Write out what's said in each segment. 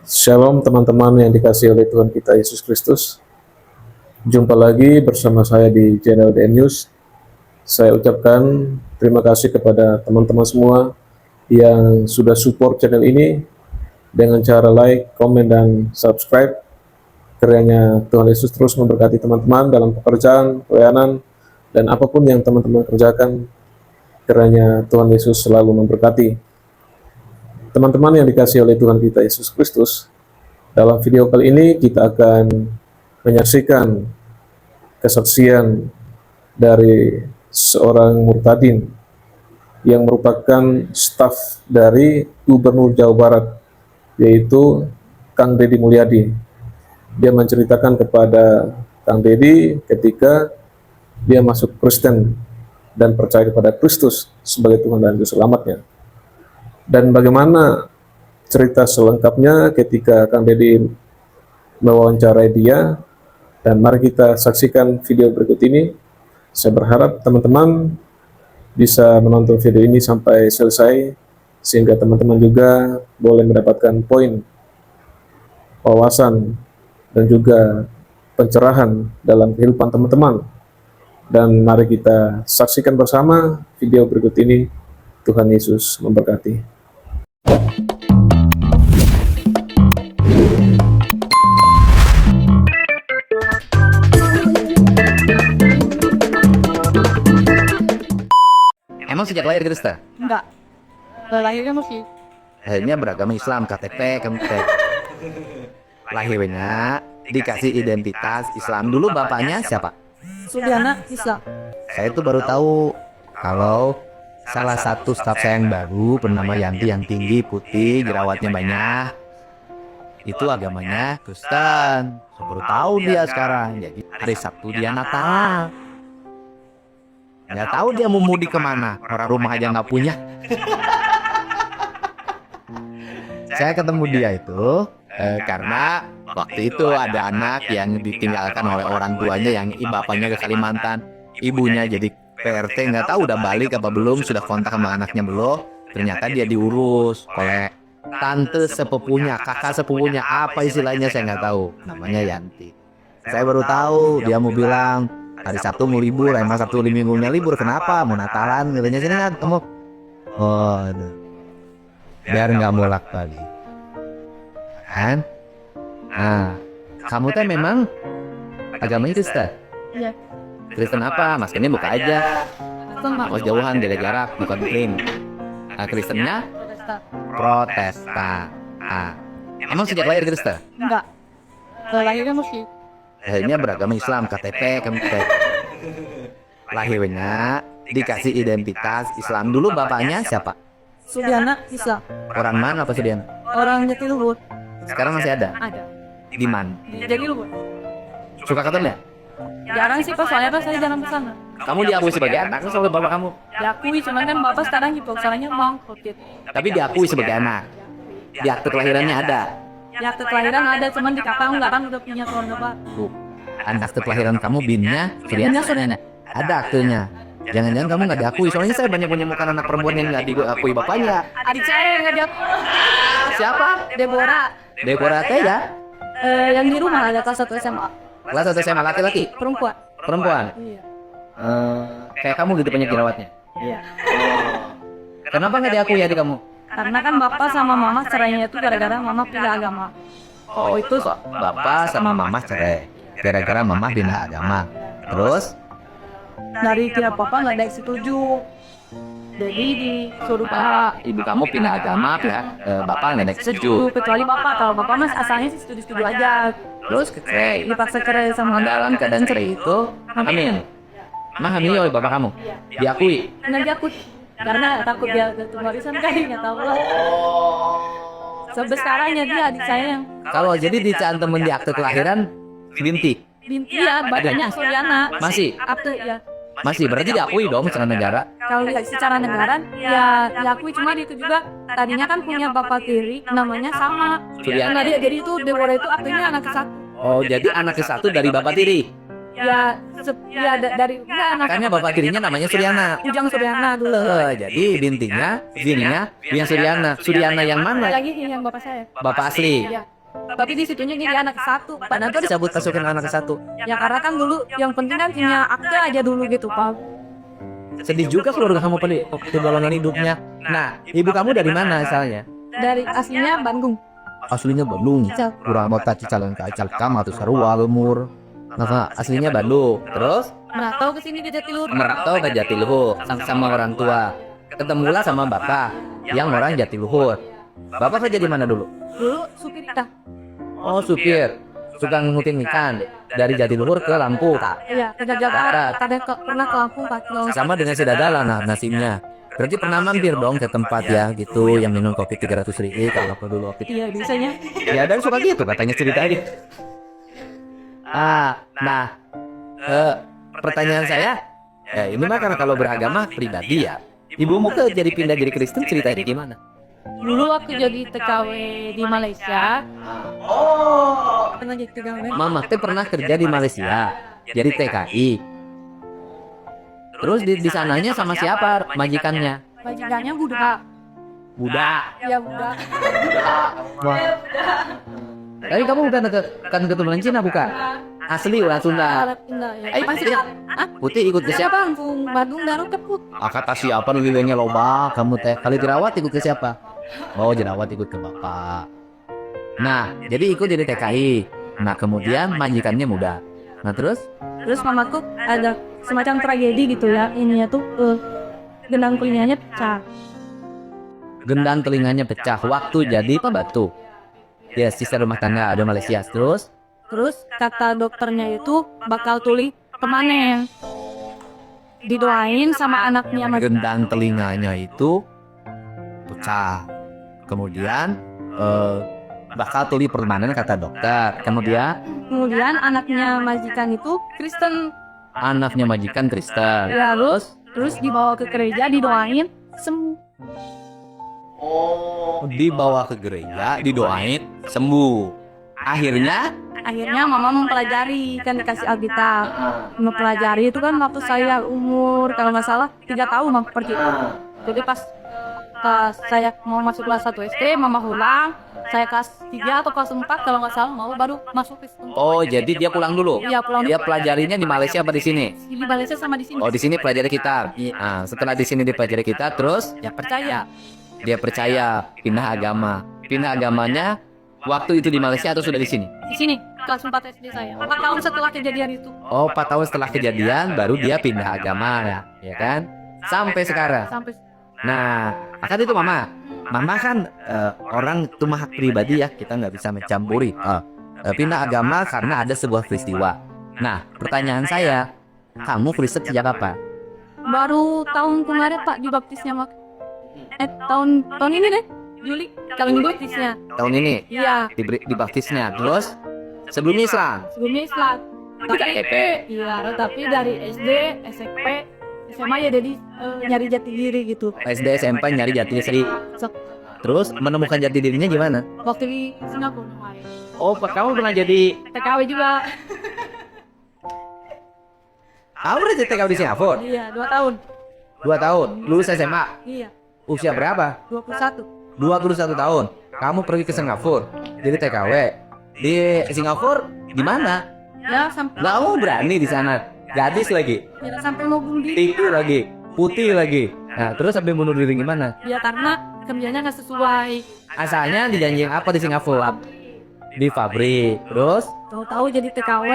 Shalom teman-teman yang dikasihi oleh Tuhan kita Yesus Kristus. Jumpa lagi bersama saya di channel DN News. Saya ucapkan terima kasih kepada teman-teman semua yang sudah support channel ini dengan cara like, komen, dan subscribe. Kiranya Tuhan Yesus terus memberkati teman-teman dalam pekerjaan, pelayanan, dan apapun yang teman-teman kerjakan. Kiranya Tuhan Yesus selalu memberkati. Teman-teman yang dikasihi oleh Tuhan kita Yesus Kristus, dalam video kali ini kita akan menyaksikan kesaksian dari seorang murtadin yang merupakan staf dari Gubernur Jawa Barat, yaitu Kang Deddy Mulyadi. Dia menceritakan kepada Kang Deddy ketika dia masuk Kristen dan percaya kepada Kristus sebagai Tuhan dan Juru Selamatnya. Dan bagaimana cerita selengkapnya ketika Kang Deddy mewawancarai dia, dan mari kita saksikan video berikut ini. Saya berharap teman-teman bisa menonton video ini sampai selesai, sehingga teman-teman juga boleh mendapatkan poin, wawasan, dan juga pencerahan dalam kehidupan teman-teman. Dan mari kita saksikan bersama video berikut ini. Tuhan Yesus memberkati. Emang sejak lahir Kristen? Enggak. Lahirnya masih Akhirnya beragama Islam, KTP, kamu teh. Lahirnya dikasih identitas Islam. Dulu bapaknya siapa? Sudiana Isa. Saya tuh baru tahu kalau salah satu staf saya yang baru bernama Yanti, yang tinggi, putih, jerawatnya banyak. Itu agamanya Kristen. Saya baru tahu dia sekarang. Jadi hari Sabtu dia Natal. Nggak tahu dia mau mudik kemana. Orang rumah aja nggak punya. Saya ketemu dia itu karena waktu itu ada anak yang ditinggalkan oleh orang tuanya, yang bapaknya ke Kalimantan, ibunya jadi PRT, nggak tahu udah balik apa belum, sudah kontak sama anaknya belum. Ternyata dia diurus oleh tante sepupunya, kakak sepupunya, apa istilahnya saya nggak tahu, namanya Yanti. Saya baru tahu dia mau bilang hari Sabtu mau libur, emang Sabtu minggunya libur, kenapa? Mau Natalan, katanya sini kan kamu. Oh, aduh. Biar nggak bolak balik, kan? Nah, kamu teh memang agamanya Kristen? Iya. Kristen apa? Maskernya buka aja. Kristen Pak. Oh, jauhan, beda jarak, bukan muslim. Nah, Kristennya Protestan. Ah, emang sejak lahir Kristen? Enggak. Lahirnya masih Akhirnya beragama Islam, KTP, kamu teh. Lahirnya dikasih identitas Islam. Dulu bapaknya siapa? Sudiana Isa. Orang mana apa Sudian? Orang Jatiluhur. Sekarang masih ada? Ada. Di mana? Di Jatiluhur. Suka ketemu ya? Jarang sih Pak, soalnya Pak saya jarang ke sana. Kamu diakui sebagai anak atau bapak kamu? Diakui, cuman kan Bapak sekarang gitu, soalnya mangkut gitu. Tapi diakui sebagai anak. Di akte kelahirannya ada. Ya akte kelahiran ada, cuman di kakak enggak, kan udah punya keluarga Pak. Tuh, akte kelahiran kamu binnya, Sudiana, Sudiana. ada aktenya. Jangan-jangan kamu nggak diakui, soalnya saya banyak menemukan anak perempuan yang nggak diakui bapaknya. Adik saya yang nggak diakui. Siapa? Deborah. Deborah teh ya? Yang di rumah ada kelas 1 SMA. Kelas 1 SMA, laki-laki? Perempuan. Perempuan? Iya. Kayak kamu gitu banyak jerawatnya? Iya. Kenapa nggak diakui adik kamu? Karena kan Bapak sama Mama cerainya itu gara-gara Mama pindah agama. Oh, itu bapak sama mama cerai gara-gara mama pindah agama. Terus? Dari tiap Bapak nggak ada yang setuju. Jadi disuruh Pak. Ibu kamu pindah agama, bapak nggak setuju. Kecuali Bapak, kalau Bapak mas asalnya sih setuju-setuju aja. Terus cerai. Dipaksa cerai sama Dalam keadaan cerai itu, hamil. Mah hamil oleh bapak kamu? Diakui? nggak diakui. Karena takut dia gantung warisan kali, nggak tahu lah. Sampai sekarang ya dia adik saya yang Kalau jadi dicantumin di akte kelahiran, binti. binti ya, badannya Suliana. Masih? Akte ya. Masih, berarti diakui dong secara negara. Kalau secara negara ya diakui, cuma itu juga tadinya kan punya bapak tiri namanya sama. Suliana. Nah, jadi itu Deborah itu aktenya anak ke-1. Oh, jadi anak ke-1 dari bapak tiri. dari enggak anak Makanya bapak tirinya namanya Suryana. Ujang Suryana dulu. Jadi bintinya, bininya Bian Suryana. Suryana yang mana? Lagi yang bapak saya. Bapak asli. Iya. Tapi di situnya jadi anak satu. Pak Kenapa disebut masukin anak ke satu? ya karena kan dulu yang penting kan punya akte aja dulu gitu Pak. Sedih juga keluarga kamu perjalanan hidupnya. Nah, ibu kamu dari mana asalnya? Dari aslinya Bandung. Aslinya Bandung. Cical. Kurang mau tadi calon kam atau Sarua Lemur. Nah, aslinya Bandung. Terus Merantau ke sini ke Jatiluhur. merantau ke Jatiluhur sama orang tua. Ketemulah sama bapak yang orang Jatiluhur. Bapak kerja di mana dulu? Dulu supir kita. Oh, supir. Suka ngikutin ikan dari Jatiluhur ke Lampung. Iya, ke Jakarta. Barat. Pernah ke Lampung 4 kilo. Sama dengan si Dadala nah nasibnya. Berarti pernah mampir dong ke tempat ya gitu yang minum kopi 300.000 kalau dulu kopi. Iya, biasanya. Ya dan suka gitu katanya ceritanya. Nah, pertanyaan saya, ini mah karena kalau beragama pribadi ya. Ibumu ke jadi pindah jadi Kristen ceritanya gimana? Dulu waktu jadi TKW di Malaysia. Pernah jadi TKW. Mama teh pernah kerja di Malaysia, jadi TKI. Terus di sananya sama siapa majikannya? Majikannya Buddha. Buddha. Iya, Buddha. Wah. Tapi kamu bukan kan keturunan Cina bukan? Asli orang Sunda. Arab Indah ya. Masih Putih ikut ke siapa? Lampung, Bandung, Garut, Keput. Kata siapa nilainya loba kamu teh? Kali dirawat ikut ke siapa? Oh, jerawat ikut ke bapak. Nah, jadi ikut jadi TKI. Nah, kemudian majikannya muda. Nah, terus Mamaku ada semacam tragedi gitu ya. Ininya tuh gendang telinganya pecah. gendang telinganya pecah waktu jadi pembantu. Ya, asisten rumah tangga ada Malaysia. Terus Kata dokternya itu bakal tuli permanen. Didoain sama anaknya gendang telinganya itu pecah. Kemudian bakal tuli permanen kata dokter. Kemudian anaknya majikan itu Kristen. Anaknya majikan Kristen. Ya, terus dibawa ke gereja, didoain sembuh. Oh, dibawa ke gereja, didoain sembuh. Akhirnya Mama mempelajari, kan dikasih Alkitab. Mempelajari itu kan waktu saya umur kalau nggak salah 3 tahun Mama pergi. Jadi pas saya mau masuk kelas 1 SD, Mama pulang. Saya kelas 3 atau kelas 4 kalau nggak salah mau baru masuk Kristen. oh, jadi dia pulang dulu. Iya, pulang. Dia pelajarinya di Malaysia apa di sini? Di Malaysia sama di sini. Oh, di sini pelajari kitab. Nah, setelah di sini dipelajari kitab, terus Ya percaya. dia percaya pindah agama. Pindah agamanya waktu itu di Malaysia atau sudah di sini? Di sini kelas 4 SD saya. 4 tahun setelah kejadian itu. Oh, 4 tahun setelah kejadian baru dia pindah agama ya kan? Sampai sekarang. Sampai Nah, kan itu Mama kan orang itu mah hak pribadi ya, kita nggak bisa mencampuri. Pindah agama karena ada sebuah peristiwa. Nah, pertanyaan saya, kamu Kristen sejak kapan? baru tahun kemarin Pak dibaptisnya Mak. Tahun ini deh, Juli kalau dibaptisnya. Tahun ini Iya, dibaptisnya. Terus sebelumnya Islam. sebelumnya Islam. KTP. Iya, tapi dari SD, SMP, SMA ya jadi nyari jati diri gitu. SD SMP nyari jati diri. Terus menemukan jati dirinya gimana? Waktu di Singapura kemarin. Oh, kamu pernah jadi TKW juga. kamu udah jadi TKW di Singapura? Iya, 2 tahun. 2 tahun, lulus SMA. Iya, Usia berapa? 21. 21 tahun. Kamu pergi ke Singapura jadi TKW. Di Singapura di mana? Ya sampai Kamu berani di sana. Gadis lagi, mau bunuh diri. tinggi lagi, putih lagi. Nah, terus sampai bunuh diri gimana? Ya karena kerjanya nggak sesuai. Asalnya dijanjiin apa di Singapura? Di pabrik. Terus Tahu-tahu jadi TKW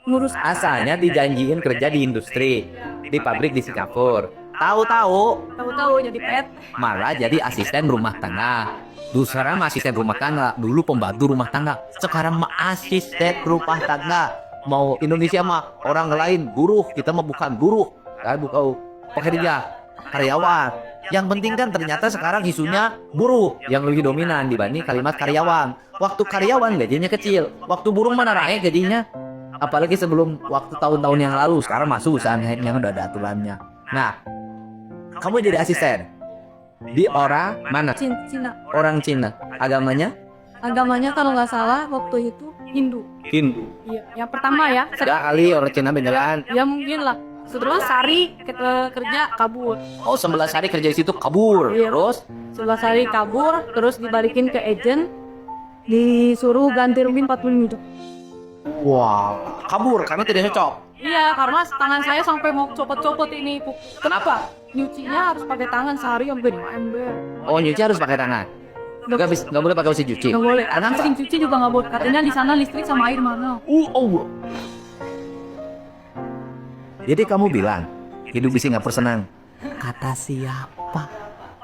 ngurus asalnya dijanjiin kerja di industri, di pabrik di Singapura. Tahu-tahu jadi pet. malah jadi asisten rumah tangga. Dulu sekarang mah asisten rumah tangga, dulu pembantu rumah tangga, sekarang mah asisten rumah tangga. Mau Indonesia mah orang lain buruh, kita mah bukan buruh, bukan pekerja, karyawan. Yang penting kan ternyata sekarang isunya buruh yang lebih dominan dibanding kalimat karyawan. Waktu karyawan gajinya kecil, waktu buruh mana naik gajinya. Apalagi sebelum waktu tahun-tahun yang lalu, sekarang masuk usaha yang udah ada aturannya. Nah, kamu jadi asisten di orang mana? Cina. Orang Cina. Agamanya Agamanya kalau nggak salah waktu itu Hindu. Hindu. Iya, yang pertama ya. Ada kali orang Cina beneran. Ya mungkin lah. Setelah Sari kerja kabur. Oh, 11 hari kerja di situ kabur. Iya. Terus Setelah Sari kabur, terus dibalikin ke agent, disuruh ganti rugi 40 juta. wow, kabur karena tidak cocok. Iya, karena tangan saya sampai mau copot-copot ini. Kenapa? Nyucinya harus pakai tangan sehari sampai 5 ember. Oh, nyuci harus pakai tangan. Nggak boleh pakai mesin cuci. Nggak boleh. Karena Mesin cuci juga nggak boleh. Katanya di sana listrik sama air mahal. oh. Jadi kamu bilang hidup di Singapura senang. Kata siapa?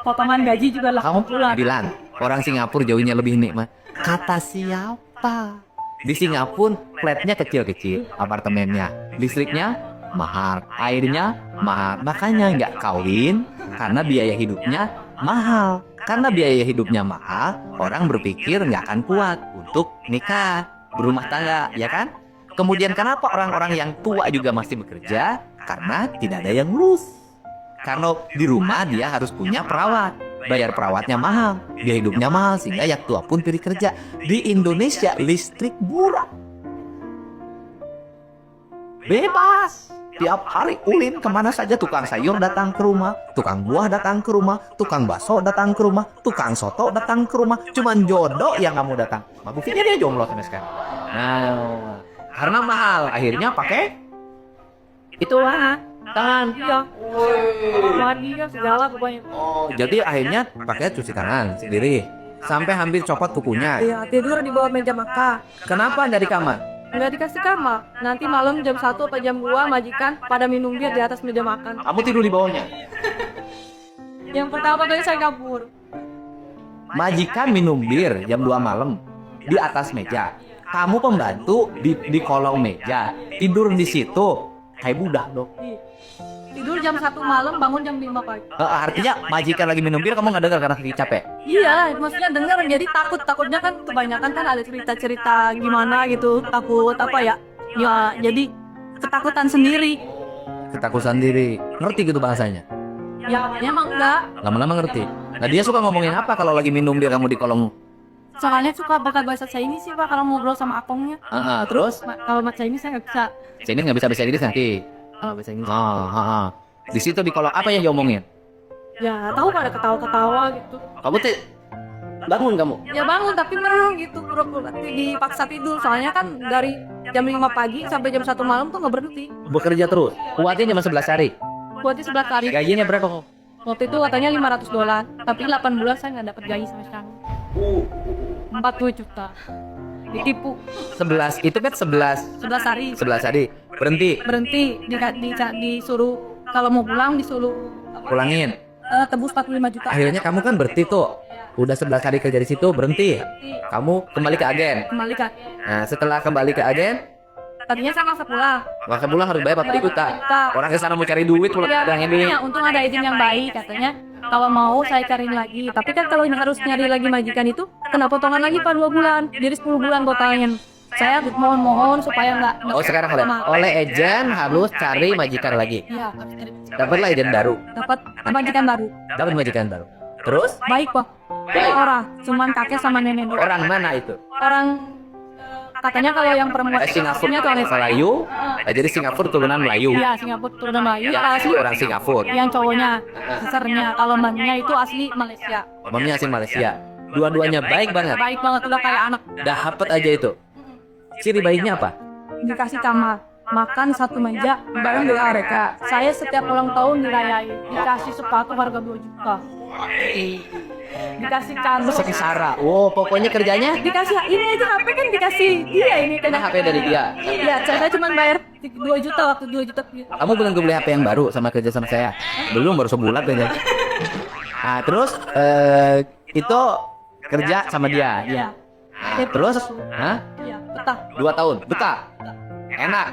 Potongan gaji juga lah. Kamu pulang. bilang orang Singapura jauhnya lebih nikmat. Kata siapa? Di Singapura flatnya kecil-kecil, apartemennya, listriknya mahal, airnya mahal. Makanya nggak kawin karena biaya hidupnya mahal. Karena biaya hidupnya mahal, orang berpikir nggak akan kuat untuk nikah, berumah tangga, ya kan? Kemudian kenapa orang-orang yang tua juga masih bekerja? Karena tidak ada yang ngurus. Karena di rumah dia harus punya perawat. Bayar perawatnya mahal, biaya hidupnya mahal, sehingga yang tua pun pilih kerja. Di Indonesia listrik murah. Bebas. Tiap hari ulin kemana saja, tukang sayur datang ke rumah, tukang buah datang ke rumah, tukang bakso datang ke rumah, tukang soto datang ke rumah. Cuman jodoh yang kamu datang. Buktinya dia jomblo sampai sekarang. Nah, karena mahal, akhirnya pakai itu lah tangan. Iya. Mandi ya segala pokoknya. Oh, jadi akhirnya pakai cuci tangan sendiri sampai hampir copot kukunya. Iya, tidur di bawah meja makan. Kenapa dari kamar? Nggak dikasih kamar. Nanti malam jam 1 atau jam 2 majikan pada minum bir di atas meja makan. Kamu tidur di bawahnya. Yang pertama kali saya kabur. Majikan minum bir jam 2 malam di atas meja. Kamu pembantu di kolong meja, tidur di situ. Kayak budak dong. Tidur jam 1 malam, bangun jam 5 pagi. Artinya majikan lagi minum bir kamu nggak dengar karena capek. Iya, maksudnya denger jadi takutnya kan kebanyakan kan ada cerita-cerita gimana gitu, takut apa ya? Ya, jadi ketakutan sendiri. Ketakutan diri. Ngerti gitu bahasanya? Ya, emang enggak. Lama-lama ngerti. Nah, dia suka ngomongin apa kalau lagi minum bir kamu di kolong? Soalnya suka bakal bahasa Chinese sih Pak kalau ngobrol sama akongnya. Terus? Kalau bahasa Chinese saya nggak bisa. Chinese nggak bisa bahasa Inggris nanti. Kalau bahasa Inggris. Di situ di kolong apa yang diomongin? Ya, tahu pada ketawa-ketawa gitu. Kamu bangun kamu? Ya bangun tapi merem gitu, pura-pura dipaksa tidur. Soalnya kan dari jam 5 pagi sampai jam 1 malam tuh nggak berhenti. Bekerja terus. Kuatnya cuma 11 hari. Buatnya 11 hari. Gajinya berapa kok? Waktu itu katanya $500, tapi 8 bulan saya nggak dapat gaji sama sekali. 40 juta. Ditipu 11 itu kan 11 hari. 11 hari. Berhenti. Disuruh kalau mau pulang disuruh Pulangin. tebus 45 juta. Akhirnya kamu kan berhenti tuh. Udah 11 hari kerja di situ berhenti. Kamu kembali ke agen. Kembali kan. Nah, setelah kembali ke agen, Tadinya saya maksa pulang. maka pulang harus bayar 40 juta. Orang ke sana mau cari duit pulang ada yang ini. Ya, untung ada izin yang baik katanya. Kalau mau saya cariin lagi. Tapi kan kalau harus nyari lagi majikan itu kena potongan lagi Pak 2 bulan. Jadi 10 bulan totalnya. Saya mohon supaya nggak. Oh, sekarang oleh agen harus cari majikan lagi. Iya, harus cari. Dapatlah agen baru. Dapat majikan baru. Dapat majikan baru. Terus Baik Pak. Orang, cuman kakek sama nenek doang. orang mana itu? Orang katanya kalau yang perempuan Singapura tuh Alex. Melayu. Jadi Singapura turunan Melayu. Iya, Singapura turunan Melayu. Ya, Asli orang Singapura. yang cowoknya, sisternya. Kalau mamanya itu asli Malaysia. Mamanya asing Malaysia. Dua-duanya baik banget. Baik banget, udah kayak anak. Dapat aja itu. Ciri baiknya apa? Dikasih kamar, makan satu meja bareng dengan mereka. Saya setiap ulang tahun dirayain, dikasih sepatu harga 2 juta. Dikasih kado. Sengsara. Wow, pokoknya kerjanya Dikasih ini aja HP kan dikasih dia ini kan. HP dari dia. Iya, saya cuma bayar 2 juta waktu 2 juta. Kamu belum beli HP yang baru sama kerja sama saya? Belum, baru sebulan aja. Nah, terus itu kerja sama dia. Iya. Terus, hah? Iya, betah. 2 tahun, betah. Enak.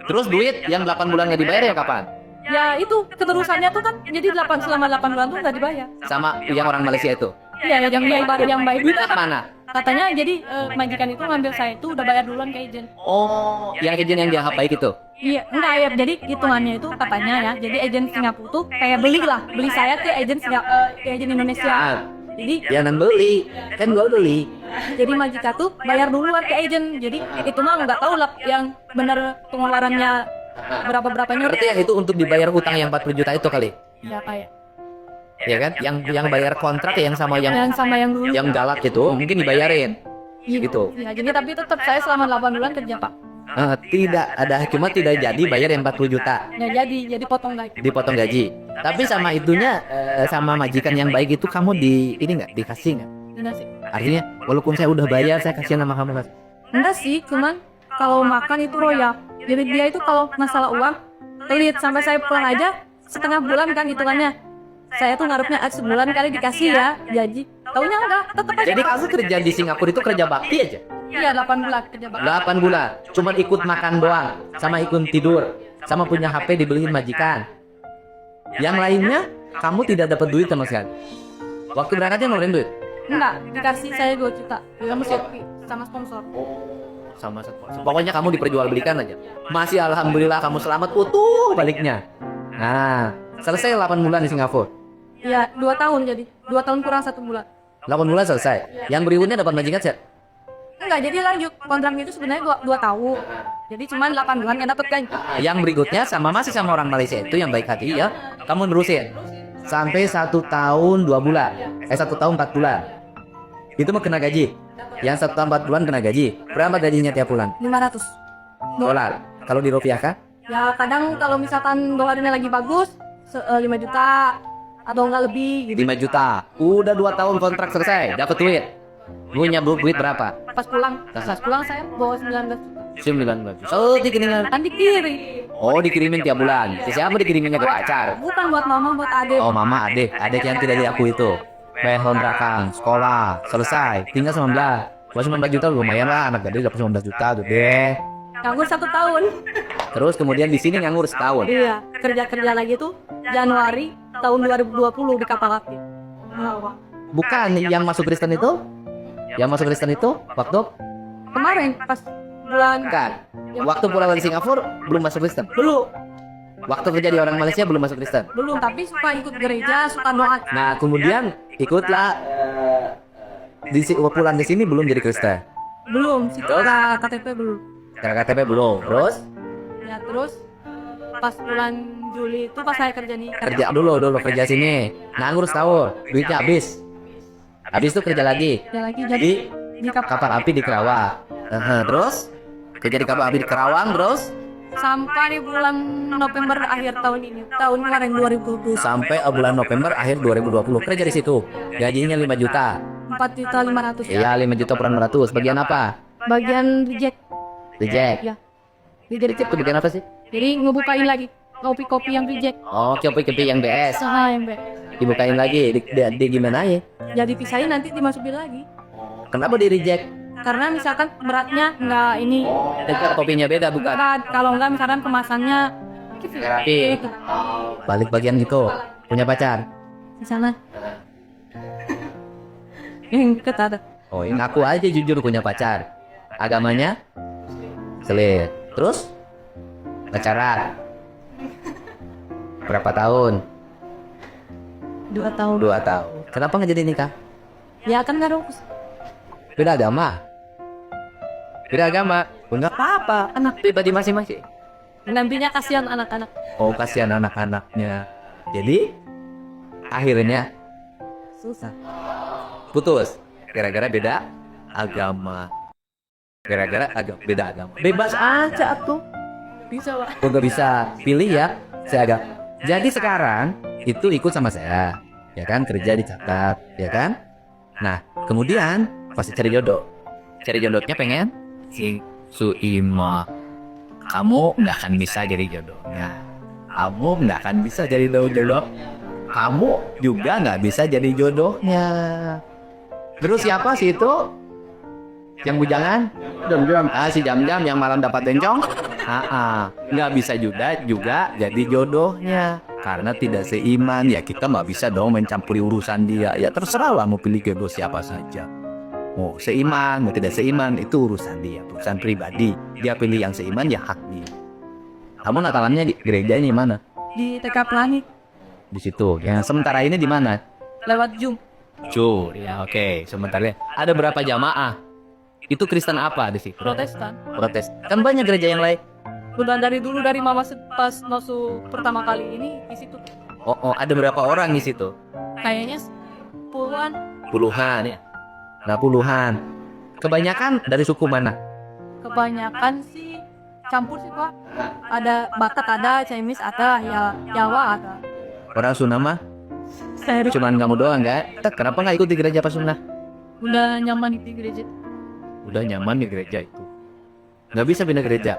Terus duit yang 8 bulan nggak dibayar ya kapan? Ya itu keterusannya tuh kan jadi selama 8 bulan tuh nggak dibayar. Sama yang orang Malaysia itu. Iya, yang baik. Duitnya kemana? Katanya jadi majikan itu ngambil saya itu udah bayar duluan ke agent. Oh, yang agen yang dianggap baik itu. Iya, enggak ya. Jadi hitungannya itu katanya ya. Jadi agent Singapura tuh kayak beli saya ke agent Indonesia. Jadi Jangan beli, kan gua beli. jadi majikan tuh bayar duluan ke agent. Jadi itu mah nggak tahu lah yang bener pengeluarannya berapa-berapanya. Berarti yang itu untuk dibayar hutang yang 40 juta itu kali. Ya kayak Ya kan? Yang bayar kontrak yang sama yang yang dulu. yang galak itu mungkin dibayarin. Gitu. Ya, jadi tapi tetap saya selama 8 bulan kerja Pak. Tidak ada, cuma tidak jadi bayar yang 40 juta. Ya jadi potong gaji. Dipotong gaji. Tapi sama itunya sama majikan yang baik itu kamu ini nggak dikasih nggak? Enggak sih. Artinya walaupun saya udah bayar saya kasihan sama kamu Mas. Enggak sih, cuman kalau makan itu royak. Jadi dia itu kalau masalah uang pelit sampai saya pulang aja setengah bulan kan hitungannya. Saya tuh ngarepnya sebulan kali dikasih ya gaji. Taunya enggak, tetap aja. Jadi kamu kerja di Singapura itu kerja bakti aja? Iya 8 bulan kerja Pak. 8 bulan, cuman ikut makan doang, sama ikut tidur, sama punya HP dibeliin majikan. Yang lainnya, kamu tidak dapat duit sama sekali. Waktu berangkatnya ngeluarin duit? Enggak, dikasih saya 2 juta. Dia mesti sama sponsor. Sama sponsor. Pokoknya kamu diperjualbelikan aja. Masih alhamdulillah kamu selamat utuh baliknya. Nah, selesai 8 bulan di Singapura. Iya, 2 tahun jadi. 2 tahun kurang 1 bulan. 8 bulan selesai. Yang berikutnya dapat majikan set. Enggak, jadi lanjut. Kontrak itu sebenarnya 2 tahun. Jadi cuma 8 bulan yang dapat gaji. Yang berikutnya masih sama orang Malaysia itu yang baik hati ya. Kamu nerusin sampai 1 tahun 2 bulan. 1 tahun 4 bulan. Itu mah kena gaji. Yang 1 tahun 4 bulan kena gaji. Berapa gajinya tiap bulan? 500 Dolar. Kalau dirupiahkan? Ya kadang kalau misalkan dolarnya lagi bagus 5 juta atau enggak lebih gitu. 5 juta. Udah 2 tahun kontrak selesai, dapat duit. Punya duit berapa? Pas pulang saya bawa 19 juta. 19 juta. Oh, dikirimin. Kan dikirim. Oh, dikirimin tiap bulan. Siapa dikiriminnya ke pacar? Bukan buat mama, buat adek. Oh, mama, adik yang tidak diakui itu. Bayar kontrakan, sekolah, selesai. Tinggal 19. Buat 19 juta lumayan lah, anak gadis dapat 19 juta gede. Nganggur 1 tahun. Terus kemudian di sini nganggur setahun. Iya, kerja lagi tuh Januari tahun 2020 di kapal api. Bukan yang masuk Kristen itu? Yang masuk Kristen itu waktu Kemarin pas bulan kan? Waktu pulang dari Singapura belum masuk Kristen. belum, Waktu kerja di orang Malaysia belum masuk Kristen. tapi suka ikut gereja, suka doa. Nah, kemudian ikutlah pulang di sini belum jadi Kristen. Belum, sih KTP belum. Cara KTP belum. Terus Ya terus pas bulan Juli itu pas saya kerja nih. kerja dulu kerja sini. Nganggur setahun, duitnya habis. Habis itu kerja lagi. Kerja lagi Jadi jadi di kapal api di Kerawang. Terus kerja di kapal api di Kerawang terus sampai di bulan November akhir tahun ini, tahun kemarin 2020. sampai bulan November akhir 2020 kerja di situ. Gajinya 5 juta. 4.500.000. Iya, 5 juta per 600. Bagian apa? Bagian reject. Reject. Ya. Reject itu bagian apa sih? Jadi ngebukain lagi kopi-kopi yang reject. Oh, kopi-kopi yang BS. Yang B. Dibukain lagi. Di gimana ya? Jadi pisahin nanti dimasukin lagi. Kenapa di reject? Karena misalkan beratnya nggak ini Reject kopinya beda bukan? berat, kalau nggak misalkan kemasannya Rapi. Balik bagian itu. Punya pacar? di sana. Yang deket ada. Oh, ngaku aja jujur punya pacar. Agamanya? Selir. Terus? Pacaran? Berapa tahun? 2 tahun. 2 tahun. Kenapa nggak jadi nikah? Ya kan nggak rukus. Beda agama. Beda agama. Enggak apa-apa. Anak pribadi masing-masing. Nantinya kasihan anak-anak. Oh, kasihan anak-anaknya. Jadi akhirnya Susah. putus. Gara-gara beda agama. Beda agama. Bebas aja tuh. Bisa Pak. Kok gak bisa pilih ya? Saya agak. Jadi sekarang itu ikut sama saya, ya kan, kerja dicatat, ya kan. Nah, kemudian pasti cari jodoh. Cari jodohnya pengen si Suima. Kamu nggak akan bisa jadi jodohnya. Kamu nggak akan bisa jadi jodoh. Kamu juga nggak bisa jadi jodohnya. Terus siapa sih itu? Yang bujangan? Jam-jam. Si Jam-Jam yang malam dapat bencong? Nggak bisa juga jadi jodohnya. Karena tidak seiman, ya kita nggak bisa dong mencampuri urusan dia. Ya terserah lah mau pilih jodoh siapa saja. Mau seiman, mau tidak seiman, itu urusan dia, urusan pribadi. Dia pilih yang seiman, ya hak dia. Kamu Natalannya di gerejanya di mana? Di TK Pelangi Di situ. Yang sementara ini di mana? lewat Zoom. Cur, ya oke. Sebentar ya. Ada berapa jamaah? Itu Kristen apa di situ? Protestan. Protes. Kan banyak gereja yang lain. Udah dari dulu dari mama pas masuk pertama kali ini di situ. Oh, ada berapa orang di situ? Kayaknya puluhan. Puluhan ya. Nah, puluhan. Kebanyakan dari suku mana? Kebanyakan sih campur sih Pak. Ada Batak ada, Chinese ada, ya Jawa ada. Orang Sunda mah? Serius. Cuman kamu doang kan? Kenapa nggak ikut di gereja pas Sunda? Udah nyaman di gereja. Udah nyaman di gereja itu. Nggak bisa pindah gereja.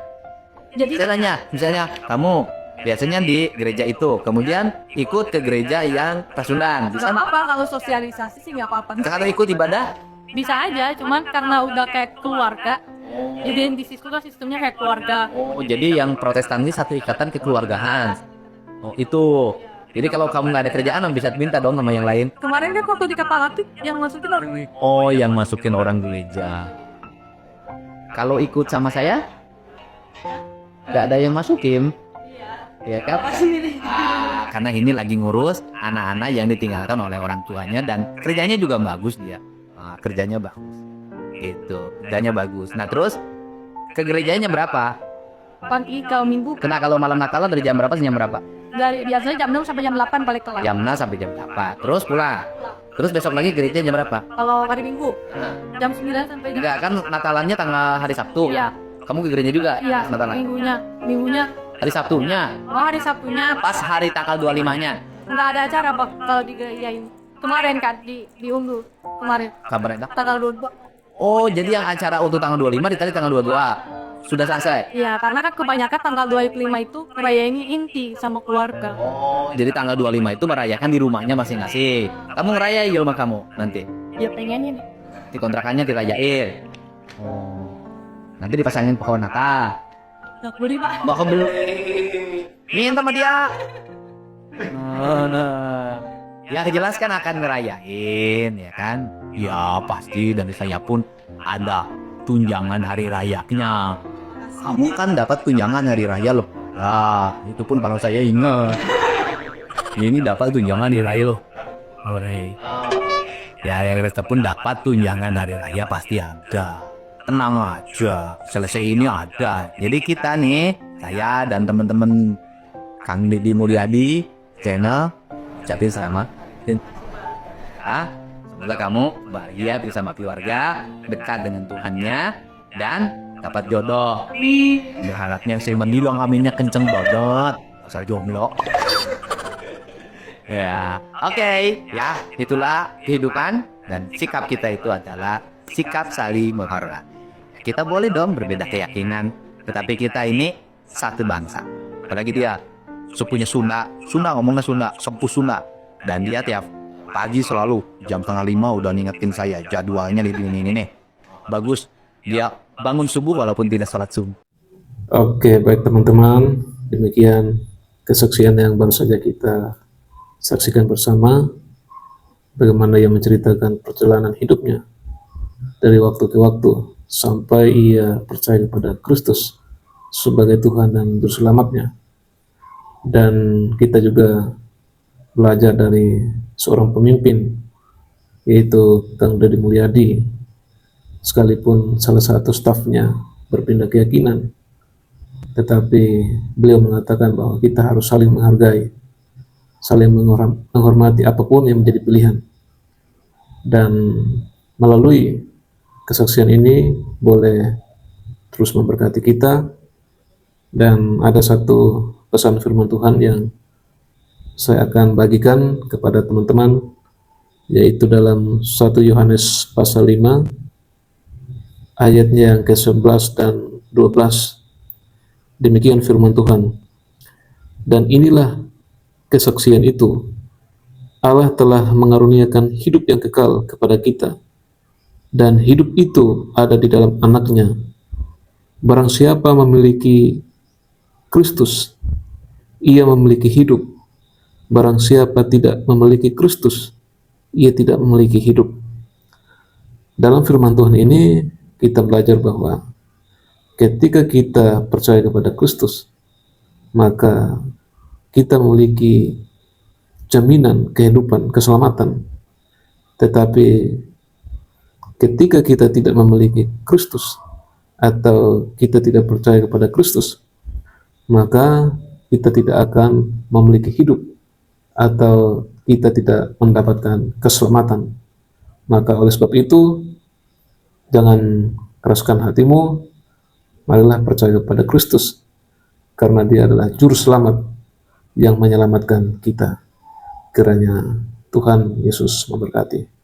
Jadi Saya tanya, misalnya kamu biasanya di gereja itu, kemudian ikut ke gereja yang Pasundan, bisa nggak nggak? apa-apa kalau sosialisasi sih nggak apa-apa. Kalau ikut ibadah, Bisa aja, cuman karena udah kayak keluarga. Jadi di situ kan sistemnya kayak keluarga. oh jadi yang Protestan ini satu ikatan kekeluargaan. Oh itu. Jadi kalau kamu nggak ada kerjaan, bisa minta dong sama yang lain. Kemarin kan waktu di kapal aktif yang masukin orang ini. Oh, yang masukin orang gereja. Kalau ikut sama saya, nggak ada yang masukin. Ya kan? Karena ini lagi ngurus anak-anak yang ditinggalkan oleh orang tuanya dan kerjanya juga bagus dia. Kerjanya bagus. Gitu, kerjanya bagus. Nah terus ke gerejanya berapa? Pagi kalau minggu Kena kalau malam Natalan dari jam berapa sampai jam berapa? dari biasanya jam 6 sampai jam 8 balik kelas. Jam 6 sampai jam 8. Terus pulang. Terus besok lagi gereja jam berapa? Kalau hari Minggu jam 9 sampai jam. Enggak kan Natalannya tanggal hari Sabtu. Iya. Kamu ke gereja juga? Iya, Natalan. minggunya. Hari Sabtunya. Oh, hari Sabtunya Pas hari tanggal 25-nya. nggak ada acara Pak kalau di gereja ini. Kemarin kan di Unggul kemarin Kabarnya. tanggal 22. Oh, jadi yang acara untuk tanggal 25 ditanya tanggal 22. Sudah selesai. Iya, karena kan kebanyakan tanggal 25 itu ngerayain inti sama keluarga. Oh, jadi tanggal 25 itu merayakan di rumahnya masing-masing. Kamu ngerayain di rumah kamu nanti. Ya pengennya nih. Di kontrakannya dirayain. Oh. Nanti dipasangin pohon Natal. Nggak boleh Pak. Bakal beli. Minta sama dia. Nah. Ya jelaskan akan ngerayain, ya kan? Ya pasti dari saya pun ada tunjangan hari rayanya. Kamu kan dapat tunjangan hari raya loh. Nah, itu pun kalau saya ingat. Ini dapat tunjangan hari raya loh. Oke. Ya yang resta pun dapat tunjangan hari raya pasti ada. Tenang aja, selesai ini ada. Jadi kita nih, saya dan teman-teman Kang Didi Mulyadi channel ucapin selamat. Semoga kamu bahagia bersama keluarga, dekat dengan Tuhannya, dan dapat jodoh. Berharapnya saya mendilang aminnya kenceng banget. Asal jomblo. Ya, oke. Ya, itulah kehidupan dan sikap kita itu adalah sikap saling menghormati. Kita boleh dong berbeda keyakinan, tetapi kita ini satu bangsa. Apalagi dia supunya Sunda ngomongnya Sunda, sepuh Sunda. Dan dia tiap pagi selalu jam 4:30 udah ngingetin saya jadwalnya ini nih. Bagus, dia bangun subuh walaupun tidak sholat subuh. Oke, baik teman-teman, demikian kesaksian yang baru saja kita saksikan bersama, bagaimana ia menceritakan perjalanan hidupnya dari waktu ke waktu sampai ia percaya kepada Kristus sebagai Tuhan dan Juru Selamatnya. Dan kita juga belajar dari seorang pemimpin, yaitu Kang Didi Mulyadi, sekalipun salah satu stafnya berpindah keyakinan, tetapi beliau mengatakan bahwa kita harus saling menghargai, saling menghormati apapun yang menjadi pilihan. Dan melalui kesaksian ini boleh terus memberkati kita. Dan ada satu pesan firman Tuhan yang saya akan bagikan kepada teman-teman, yaitu dalam 1 Yohanes pasal 5 ayatnya yang ke-11 dan 12. Demikian firman Tuhan. Dan inilah kesaksian itu, Allah telah mengaruniakan hidup yang kekal kepada kita, dan hidup itu ada di dalam anaknya. Barang siapa memiliki Kristus, ia memiliki hidup. Barang siapa tidak memiliki Kristus, ia tidak memiliki hidup. Dalam firman Tuhan ini kita belajar bahwa ketika kita percaya kepada Kristus, maka kita memiliki jaminan kehidupan, keselamatan. Tetapi ketika kita tidak memiliki Kristus atau kita tidak percaya kepada Kristus, maka kita tidak akan memiliki hidup atau kita tidak mendapatkan keselamatan. Maka oleh sebab itu, jangan keraskan hatimu, marilah percaya kepada Kristus, karena Dia adalah juru selamat yang menyelamatkan kita. Kiranya Tuhan Yesus memberkati.